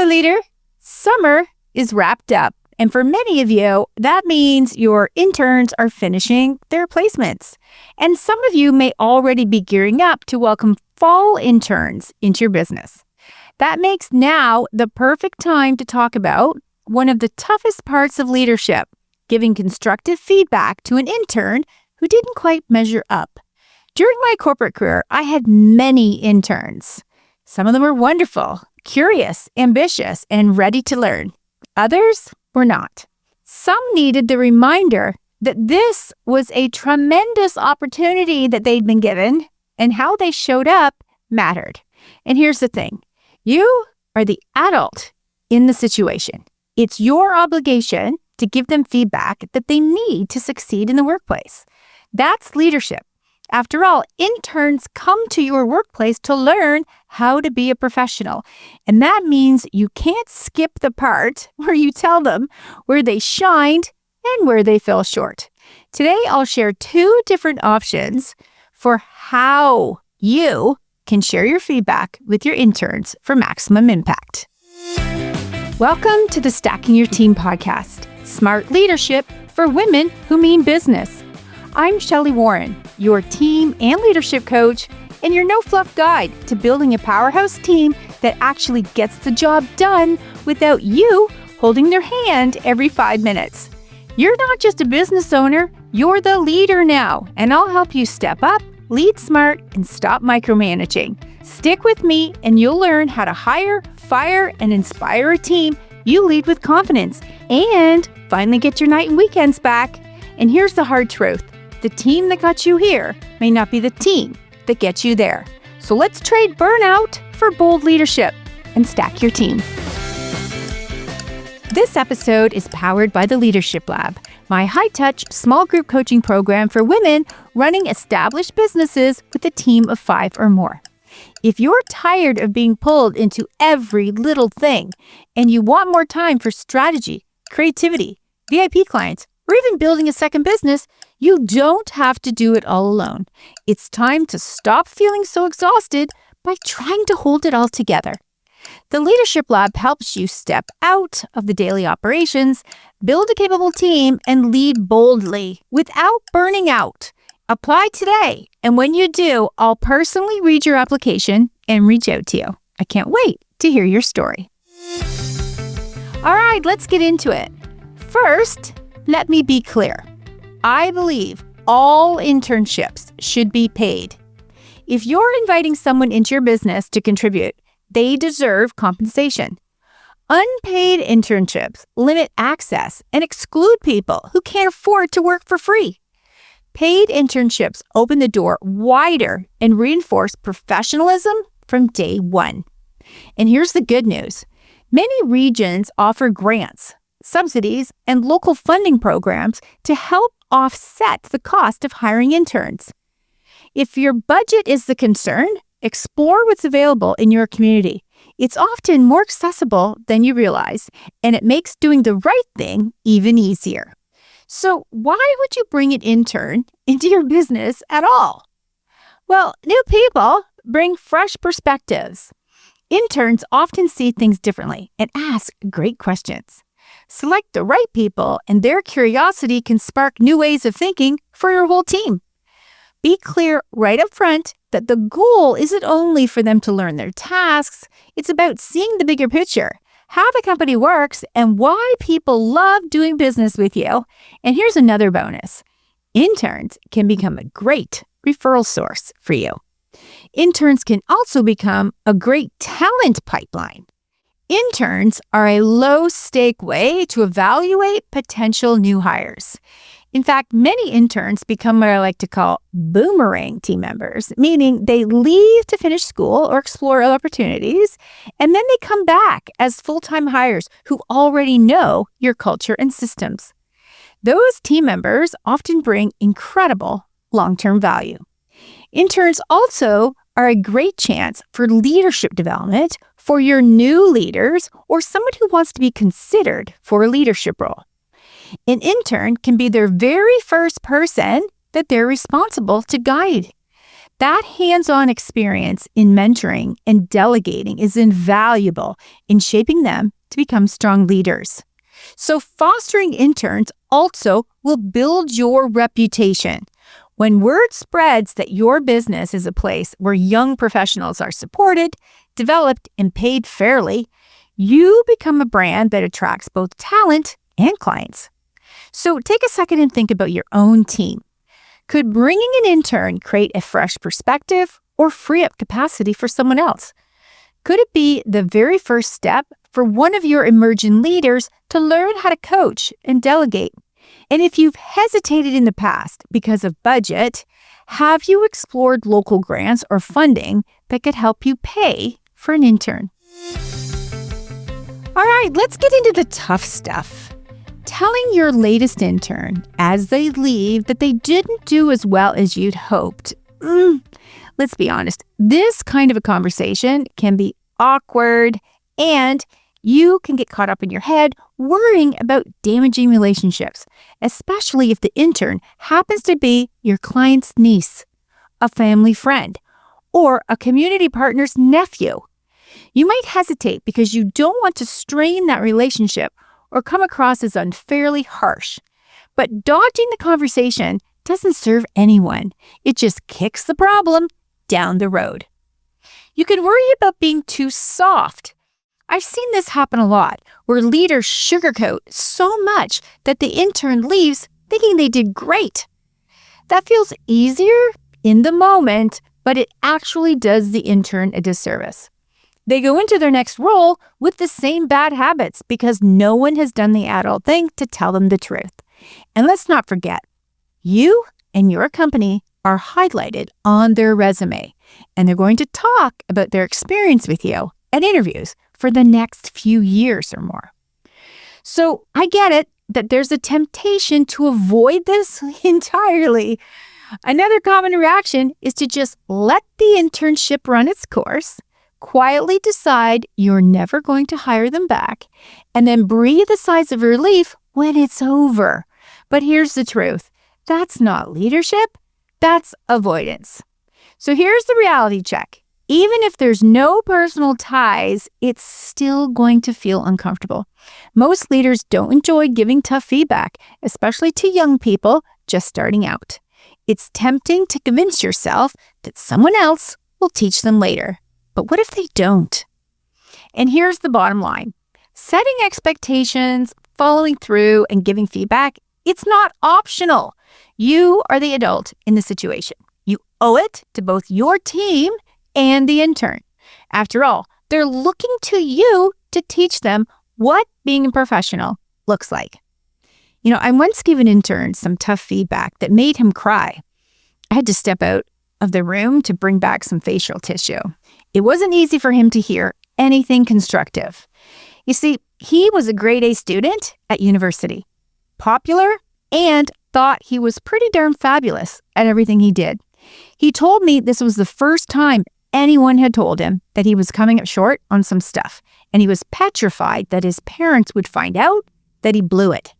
leader. Summer is wrapped up, and for many of you, that means your interns are finishing their placements. And some of you may already be gearing up to welcome fall interns into your business. That makes now the perfect time to talk about one of the toughest parts of leadership, giving constructive feedback to an intern who didn't quite measure up. During my corporate career, I had many interns. Some of them were wonderful, curious, ambitious, and ready to learn. Others were not. Some needed the reminder that this was a tremendous opportunity that they'd been given, and how they showed up mattered. And here's the thing. You are the adult in the situation. It's your obligation to give them feedback that they need to succeed in the workplace. That's leadership. After all, interns come to your workplace to learn how to be a professional. And that means you can't skip the part where you tell them where they shined and where they fell short. Today, I'll share 2 different options for how you can share your feedback with your interns for maximum impact. Welcome to the Stacking Your Team podcast, smart leadership for women who mean business. I'm Shelli Warren, your team and leadership coach, and your no-fluff guide to building a powerhouse team that actually gets the job done without you holding their hand every 5 minutes. You're not just a business owner, you're the leader now, and I'll help you step up, lead smart, and stop micromanaging. Stick with me and you'll learn how to hire, fire, and inspire a team you lead with confidence and finally get your night and weekends back. And here's the hard truth. The team that got you here may not be the team that gets you there. So let's trade burnout for bold leadership and stack your team. This episode is powered by the Leadership Lab, my high-touch small group coaching program for women running established businesses with a team of 5 or more. If you're tired of being pulled into every little thing and you want more time for strategy, creativity, VIP clients, or even building a second business, you don't have to do it all alone. It's time to stop feeling so exhausted by trying to hold it all together. The Leadership Lab helps you step out of the daily operations, build a capable team, and lead boldly without burning out. Apply today, and when you do, I'll personally read your application and reach out to you. I can't wait to hear your story. All right, let's get into it. First, let me be clear. I believe all internships should be paid. If you're inviting someone into your business to contribute, they deserve compensation. Unpaid internships limit access and exclude people who can't afford to work for free. Paid internships open the door wider and reinforce professionalism from day one. And here's the good news. Many regions offer grants, subsidies, and local funding programs to help offset the cost of hiring interns. If your budget is the concern, explore what's available in your community. It's often more accessible than you realize, and it makes doing the right thing even easier. So why would you bring an intern into your business at all? Well, new people bring fresh perspectives. Interns often see things differently and ask great questions. Select the right people, and their curiosity can spark new ways of thinking for your whole team. Be clear right up front that the goal isn't only for them to learn their tasks, it's about seeing the bigger picture, how the company works, and why people love doing business with you. And here's another bonus. Interns can become a great referral source for you. Interns can also become a great talent pipeline. Interns are a low-stake way to evaluate potential new hires. In fact, many interns become what I like to call boomerang team members, meaning they leave to finish school or explore other opportunities, and then they come back as full-time hires who already know your culture and systems. Those team members often bring incredible long-term value. Interns also are a great chance for leadership development for your new leaders or someone who wants to be considered for a leadership role. An intern can be their very first person that they're responsible to guide. That hands-on experience in mentoring and delegating is invaluable in shaping them to become strong leaders. So fostering interns also will build your reputation. When word spreads that your business is a place where young professionals are supported, developed, and paid fairly, you become a brand that attracts both talent and clients. So take a second and think about your own team. Could bringing an intern create a fresh perspective or free up capacity for someone else? Could it be the very first step for one of your emerging leaders to learn how to coach and delegate? And if you've hesitated in the past because of budget, have you explored local grants or funding that could help you pay for an intern? All right, let's get into the tough stuff. Telling your latest intern as they leave that they didn't do as well as you'd hoped. Let's be honest, this kind of a conversation can be awkward, and you can get caught up in your head worrying about damaging relationships, especially if the intern happens to be your client's niece, a family friend, or a community partner's nephew. You might hesitate because you don't want to strain that relationship or come across as unfairly harsh. But dodging the conversation doesn't serve anyone. It just kicks the problem down the road. You can worry about being too soft. I've seen this happen a lot, where leaders sugarcoat so much that the intern leaves thinking they did great. That feels easier in the moment, but it actually does the intern a disservice. They go into their next role with the same bad habits because no one has done the adult thing to tell them the truth. And let's not forget, you and your company are highlighted on their resume, and they're going to talk about their experience with you at interviews for the next few years or more. So I get it that there's a temptation to avoid this entirely. Another common reaction is to just let the internship run its course, quietly decide you're never going to hire them back, and then breathe a sigh of relief when it's over. But here's the truth. That's not leadership. That's avoidance. So here's the reality check. Even if there's no personal ties, it's still going to feel uncomfortable. Most leaders don't enjoy giving tough feedback, especially to young people just starting out. It's tempting to convince yourself that someone else will teach them later. But what if they don't? And here's the bottom line. Setting expectations, following through, and giving feedback, it's not optional. You are the adult in the situation. You owe it to both your team and the intern. After all, they're looking to you to teach them what being a professional looks like. I once gave an intern some tough feedback that made him cry. I had to step out of the room to bring back some facial tissue. It wasn't easy for him to hear anything constructive. You see, he was a grade A student at university, popular, and thought he was pretty darn fabulous at everything he did. He told me this was the first time anyone had told him that he was coming up short on some stuff, and he was petrified that his parents would find out that he blew it.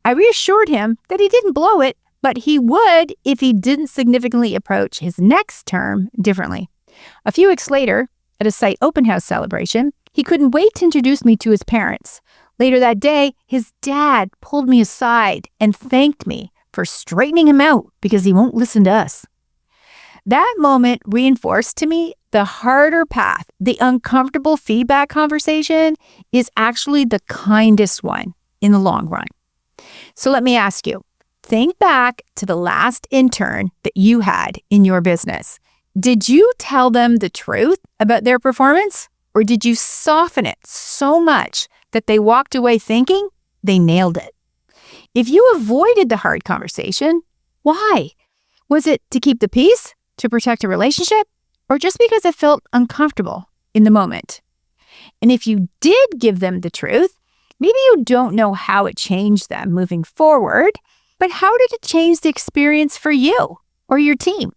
I reassured him that he didn't blow it, but he would if he didn't significantly approach his next term differently. A few weeks later, at a site open house celebration, he couldn't wait to introduce me to his parents. Later that day, his dad pulled me aside and thanked me for straightening him out because he won't listen to us. That moment reinforced to me the harder path, the uncomfortable feedback conversation, is actually the kindest one in the long run. So let me ask you, think back to the last intern that you had in your business. Did you tell them the truth about their performance, or did you soften it so much that they walked away thinking they nailed it? If you avoided the hard conversation, why? Was it to keep the peace, to protect a relationship, or just because it felt uncomfortable in the moment? And if you did give them the truth, maybe you don't know how it changed them moving forward, but how did it change the experience for you or your team?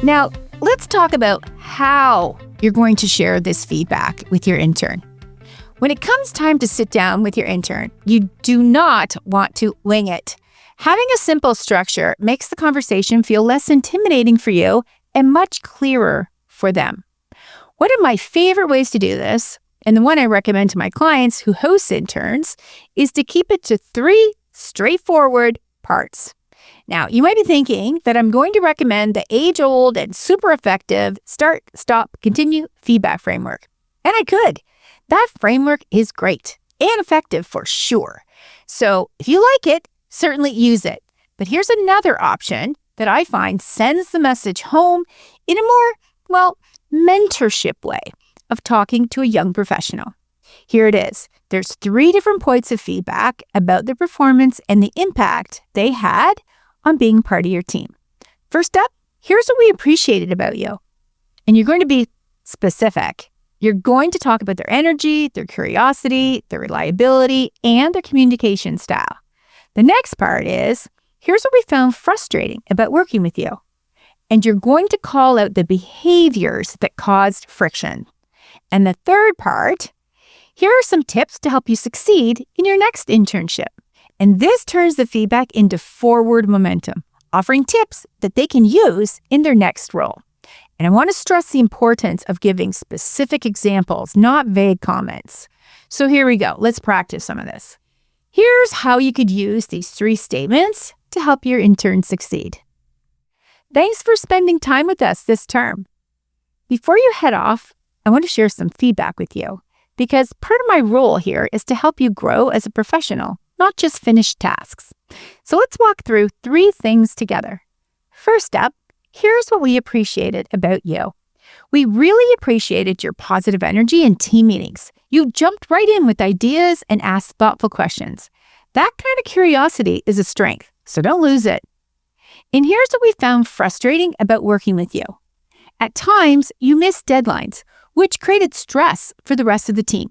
Now, let's talk about how you're going to share this feedback with your intern. When it comes time to sit down with your intern, you do not want to wing it. Having a simple structure makes the conversation feel less intimidating for you and much clearer for them. One of my favorite ways to do this, and the one I recommend to my clients who host interns, is to keep it to 3 straightforward parts. Now, you might be thinking that I'm going to recommend the age-old and super effective start, stop, continue feedback framework. And I could. That framework is great and effective for sure. So if you like it, certainly use it. But here's another option that I find sends the message home in a more, mentorship way of talking to a young professional. Here it is. There's 3 different points of feedback about their performance and the impact they had on being part of your team. First up, here's what we appreciated about you. And you're going to be specific. You're going to talk about their energy, their curiosity, their reliability, and their communication style. The next part is, here's what we found frustrating about working with you. And you're going to call out the behaviors that caused friction. And the third part, here are some tips to help you succeed in your next internship. And this turns the feedback into forward momentum, offering tips that they can use in their next role. And I want to stress the importance of giving specific examples, not vague comments. So here we go. Let's practice some of this. Here's how you could use these 3 statements to help your intern succeed. Thanks for spending time with us this term. Before you head off, I want to share some feedback with you because part of my role here is to help you grow as a professional, not just finish tasks. So let's walk through 3 things together. First up, here's what we appreciated about you. We really appreciated your positive energy in team meetings. You jumped right in with ideas and asked thoughtful questions. That kind of curiosity is a strength, so don't lose it. And here's what we found frustrating about working with you. At times, you missed deadlines, which created stress for the rest of the team.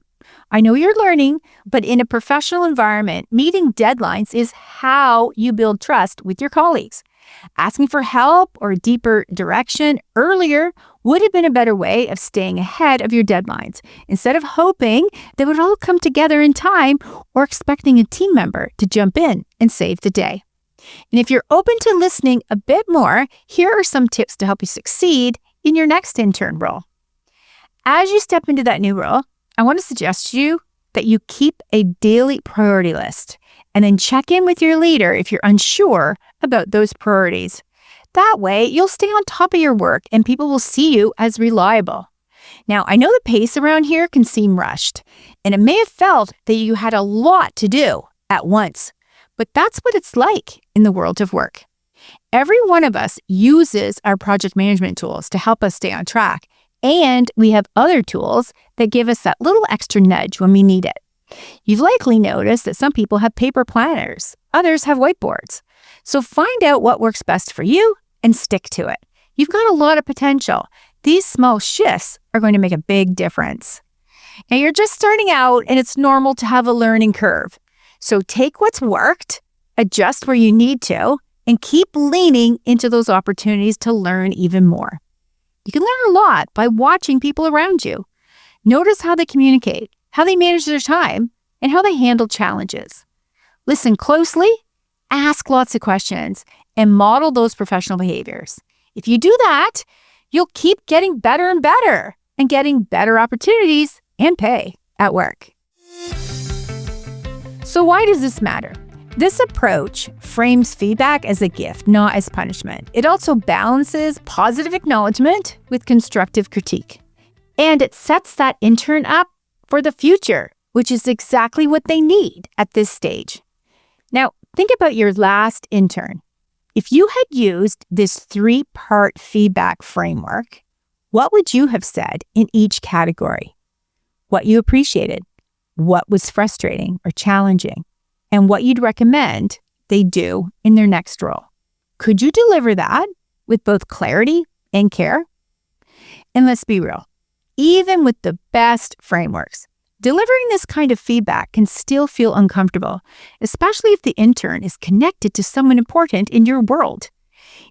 I know you're learning, but in a professional environment, meeting deadlines is how you build trust with your colleagues. Asking for help or deeper direction earlier would have been a better way of staying ahead of your deadlines, instead of hoping they would all come together in time or expecting a team member to jump in and save the day. And if you're open to listening a bit more, here are some tips to help you succeed in your next intern role. As you step into that new role, I want to suggest to you that you keep a daily priority list and then check in with your leader if you're unsure about those priorities. That way, you'll stay on top of your work and people will see you as reliable. Now, I know the pace around here can seem rushed, and it may have felt that you had a lot to do at once, but that's what it's like in the world of work. Every one of us uses our project management tools to help us stay on track, and we have other tools that give us that little extra nudge when we need it. You've likely noticed that some people have paper planners, others have whiteboards. So find out what works best for you and stick to it. You've got a lot of potential. These small shifts are going to make a big difference. Now, you're just starting out and it's normal to have a learning curve. So take what's worked, adjust where you need to, and keep leaning into those opportunities to learn even more. You can learn a lot by watching people around you. Notice how they communicate, how they manage their time, and how they handle challenges. Listen closely, ask lots of questions, and model those professional behaviors. If you do that, you'll keep getting better and better and getting better opportunities and pay at work. So why does this matter? This approach frames feedback as a gift, not as punishment. It also balances positive acknowledgement with constructive critique. And it sets that intern up for the future, which is exactly what they need at this stage. Now, think about your last intern. If you had used this 3-part feedback framework, what would you have said in each category? What you appreciated, what was frustrating or challenging, and what you'd recommend they do in their next role. Could you deliver that with both clarity and care? And let's be real, even with the best frameworks, delivering this kind of feedback can still feel uncomfortable, especially if the intern is connected to someone important in your world.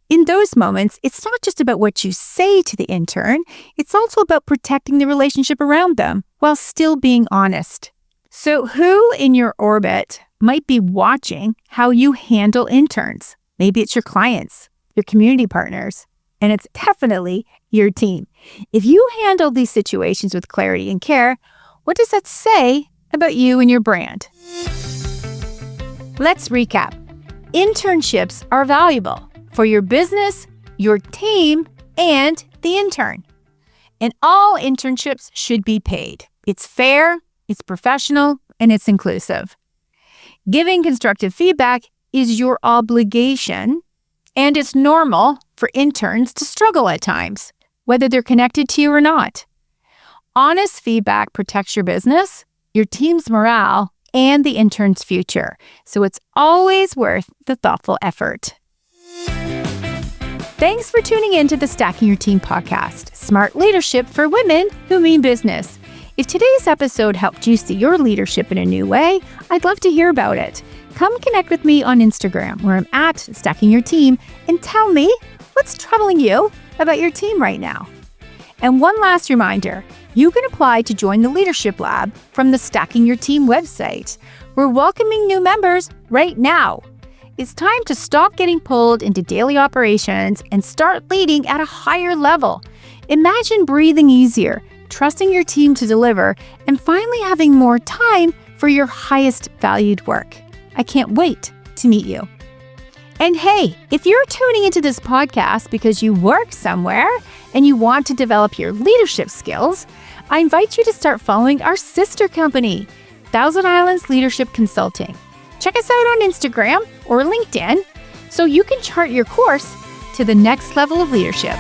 In those moments, it's not just about what you say to the intern, it's also about protecting the relationship around them while still being honest. So who in your orbit might be watching how you handle interns. Maybe it's your clients, your community partners, and it's definitely your team. If you handle these situations with clarity and care, what does that say about you and your brand? Let's recap. Internships are valuable for your business, your team, and the intern. And all internships should be paid. It's fair, it's professional, and it's inclusive. Giving constructive feedback is your obligation, and it's normal for interns to struggle at times, whether they're connected to you or not. Honest feedback protects your business, your team's morale, and the intern's future, so it's always worth the thoughtful effort. Thanks for tuning in to the Stacking Your Team podcast, Smart Leadership for Women Who Mean Business. If today's episode helped you see your leadership in a new way, I'd love to hear about it. Come connect with me on Instagram, where I'm at Stacking Your Team, and tell me what's troubling you about your team right now. And one last reminder, you can apply to join the Leadership Lab from the Stacking Your Team website. We're welcoming new members right now. It's time to stop getting pulled into daily operations and start leading at a higher level. Imagine breathing easier, trusting your team to deliver, and finally having more time for your highest valued work. I can't wait to meet you. And hey, if you're tuning into this podcast because you work somewhere and you want to develop your leadership skills, I invite you to start following our sister company, Thousand Islands Leadership Consulting. Check us out on Instagram or LinkedIn so you can chart your course to the next level of leadership.